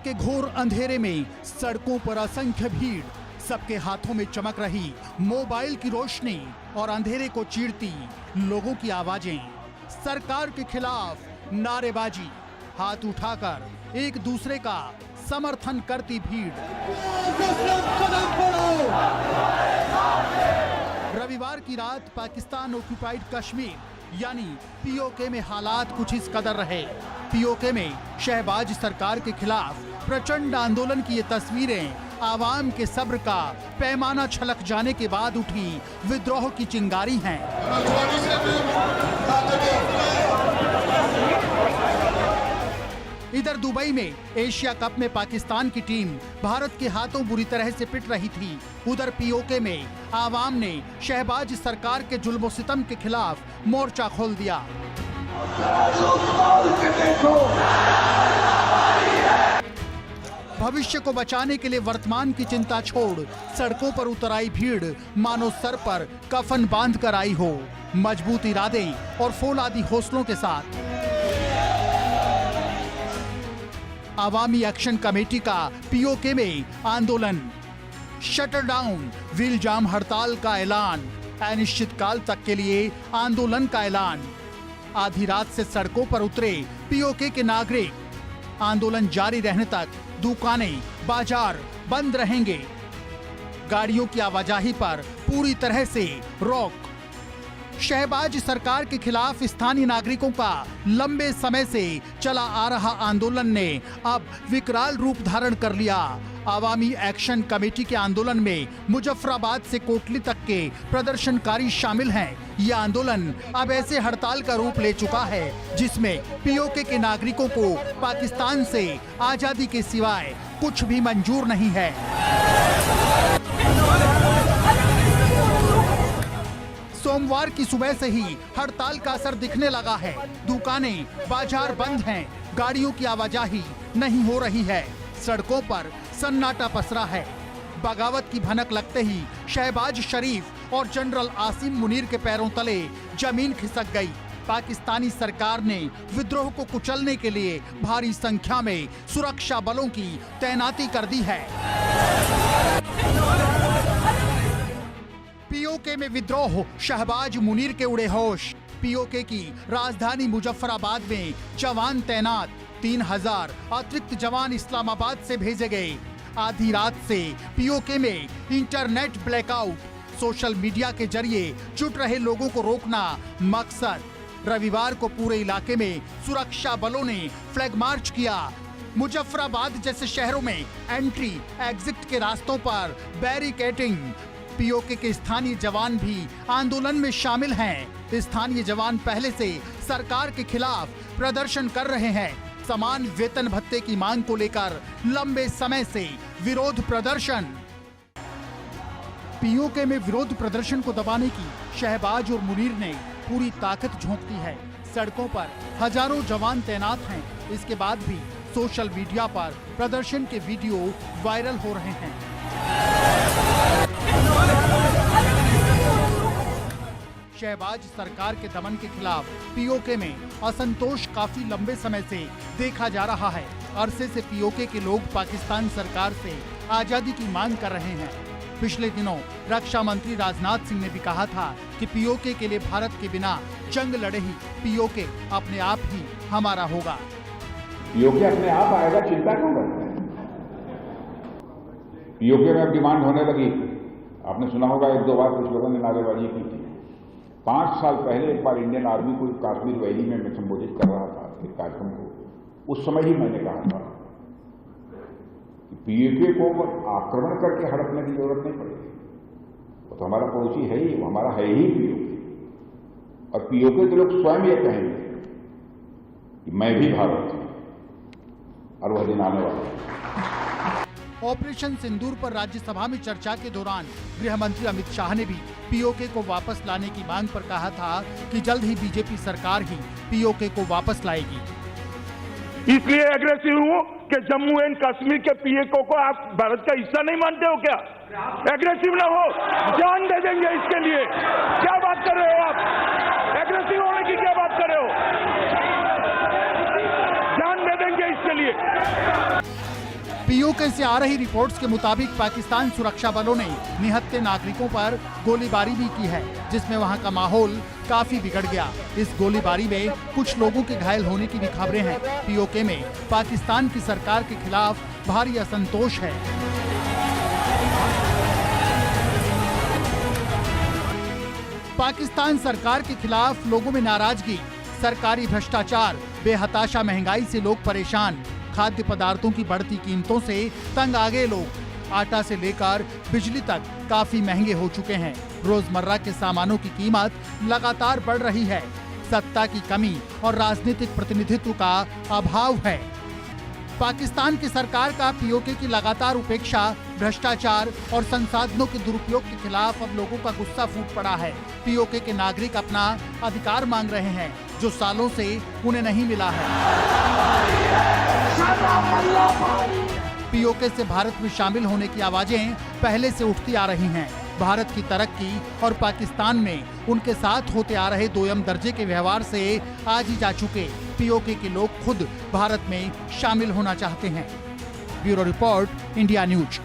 रात के घोर अंधेरे में सड़कों पर असंख्य भीड़, सबके हाथों में चमक रही मोबाइल की रोशनी और अंधेरे को चीरती लोगों की आवाजें। सरकार के खिलाफ नारेबाजी, हाथ उठाकर एक दूसरे का समर्थन करती भीड़। रविवार की रात पाकिस्तान ऑक्युपाइड कश्मीर यानी पीओके में हालात कुछ इस कदर रहे। पीओके में शहबाज सरकार के खिलाफ प्रचंड आंदोलन की ये तस्वीरें आवाम के सब्र का पैमाना छलक जाने के बाद उठी विद्रोह की चिंगारी हैं। इधर दुबई में एशिया कप में पाकिस्तान की टीम भारत के हाथों बुरी तरह से पिट रही थी। उधर पीओके में आवाम ने शहबाज सरकार के जुल्म सितम के खिलाफ मोर्चा खोल दिया। भविष्य को बचाने के लिए वर्तमान की चिंता छोड़ सड़कों पर उतर आई भीड़, मानो सर पर कफन बांध कर आई हो, मजबूत इरादे और फौलादी हौसलों के साथ। आवामी एक्शन कमेटी का पीओके में आंदोलन, शटर डाउन, व्हील जाम हड़ताल का ऐलान, अनिश्चितकाल तक के लिए आंदोलन का ऐलान। आधी रात से सड़कों पर उतरे पीओके के नागरिक। आंदोलन जारी रहने तक दुकानें, बाजार बंद रहेंगे। गाड़ियों की आवाजाही पर पूरी तरह से रोक। शहबाज सरकार के खिलाफ स्थानीय नागरिकों का लंबे समय से चला आ रहा आंदोलन ने अब विकराल रूप धारण कर लिया। आवामी एक्शन कमेटी के आंदोलन में मुजफ्फराबाद से कोटली तक के प्रदर्शनकारी शामिल हैं। यह आंदोलन अब ऐसे हड़ताल का रूप ले चुका है जिसमें पीओके के नागरिकों को पाकिस्तान से आजादी के सिवाय कुछ भी मंजूर नहीं है। सोमवार की सुबह से ही हड़ताल का असर दिखने लगा है। दुकानें, बाजार बंद हैं, गाड़ियों की आवाजाही नहीं हो रही है, सड़कों पर सन्नाटा पसरा है। बगावत की भनक लगते ही शहबाज शरीफ और जनरल आसिम मुनीर के पैरों तले जमीन खिसक गई। पाकिस्तानी सरकार ने विद्रोह को कुचलने के लिए भारी संख्या में सुरक्षा बलों की तैनाती कर दी है। पीओके में विद्रोह, शहबाज मुनीर के उड़े होश। पीओके की राजधानी मुजफ्फराबाद में जवान तैनात, 3000 अतिरिक्त जवान इस्लामाबाद से भेजे गए। आधी रात से पीओके में इंटरनेट ब्लैकआउट, सोशल मीडिया के जरिए जुट रहे लोगों को रोकना मकसद। रविवार को पूरे इलाके में सुरक्षा बलों ने फ्लैग मार्च किया। मुजफ्फराबाद जैसे शहरों में एंट्री एग्जिट के रास्तों पर बैरिकेडिंग। पीओके के स्थानीय जवान भी आंदोलन में शामिल हैं। स्थानीय जवान पहले से सरकार के खिलाफ प्रदर्शन कर रहे हैं। समान वेतन भत्ते की मांग को लेकर लंबे समय से विरोध प्रदर्शन। पीओके में विरोध प्रदर्शन को दबाने की शहबाज और मुनीर ने पूरी ताकत झोंक दी है। सड़कों पर हजारों जवान तैनात हैं। इसके बाद भी सोशल मीडिया पर प्रदर्शन के वीडियो वायरल हो रहे हैं। शहबाज सरकार के दमन के खिलाफ पीओके में असंतोष काफी लंबे समय से देखा जा रहा है। अरसे से पीओके के लोग पाकिस्तान सरकार से आजादी की मांग कर रहे हैं। पिछले दिनों रक्षा मंत्री राजनाथ सिंह ने भी कहा था कि पीओके के लिए भारत के बिना जंग लड़े ही पीओके अपने आप ही हमारा होगा। पीओके अपने आप आएगा, चिंता क्यों करते हैं? पीओके में अब डिमांड होने लगी। आपने सुना होगा एक दो बार कुछ लोगों ने नारेबाजी की थी। 5 साल पहले एक बार इंडियन आर्मी को कश्मीर वैली में मैं संबोधित कर रहा था एक कार्यक्रम को। उस समय ही मैंने कहा था कि पीओके को आक्रमण करके हड़पने की जरूरत नहीं पड़ेगी। वो तो हमारा पड़ोसी है ही, वो हमारा है ही पीओके। और पीओके के लोग स्वयं ये कहेंगे कि मैं भी भारत हूं, और वह दिन आने वाला है। ऑपरेशन सिंदूर पर राज्यसभा में चर्चा के दौरान गृह मंत्री अमित शाह ने भी पीओके को वापस लाने की मांग पर कहा था कि जल्द ही बीजेपी सरकार ही पीओके को वापस लाएगी। इसलिए एग्रेसिव हूं कि जम्मू एंड कश्मीर के पीओके को आप भारत का हिस्सा नहीं मानते हो क्या? एग्रेसिव ना हो, जान दे देंगे इसके लिए। क्या बात कर रहे हो आप? एग्रेसिव होने की क्या बात कर रहे हो? जान दे देंगे इसके लिए। पीओके से आ रही रिपोर्ट्स के मुताबिक पाकिस्तान सुरक्षा बलों ने निहत्थे नागरिकों पर गोलीबारी भी की है, जिसमें वहां का माहौल काफी बिगड़ गया। इस गोलीबारी में कुछ लोगों के घायल होने की भी खबरें हैं। पीओके में पाकिस्तान की सरकार के खिलाफ भारी असंतोष है। पाकिस्तान सरकार के खिलाफ लोगों में नाराजगी, सरकारी भ्रष्टाचार, बेहताशा महंगाई से लोग परेशान, खाद्य पदार्थों की बढ़ती कीमतों से तंग आ गए लोग। आटा से लेकर बिजली तक काफी महंगे हो चुके हैं। रोजमर्रा के सामानों की कीमत लगातार बढ़ रही है। सत्ता की कमी और राजनीतिक प्रतिनिधित्व का अभाव है। पाकिस्तान की सरकार का पीओके की लगातार उपेक्षा, भ्रष्टाचार और संसाधनों के दुरुपयोग के खिलाफ अब लोगों का गुस्सा फूट पड़ा है। पीओके के नागरिक अपना अधिकार मांग रहे हैं, जो सालों से उन्हें नहीं मिला है। पीओके से भारत में शामिल होने की आवाजें पहले से उठती आ रही हैं। भारत की तरक्की और पाकिस्तान में उनके साथ होते आ रहे दोयम दर्जे के व्यवहार से आज ही जा चुके पीओके के लोग खुद भारत में शामिल होना चाहते हैं। Bureau report, India news.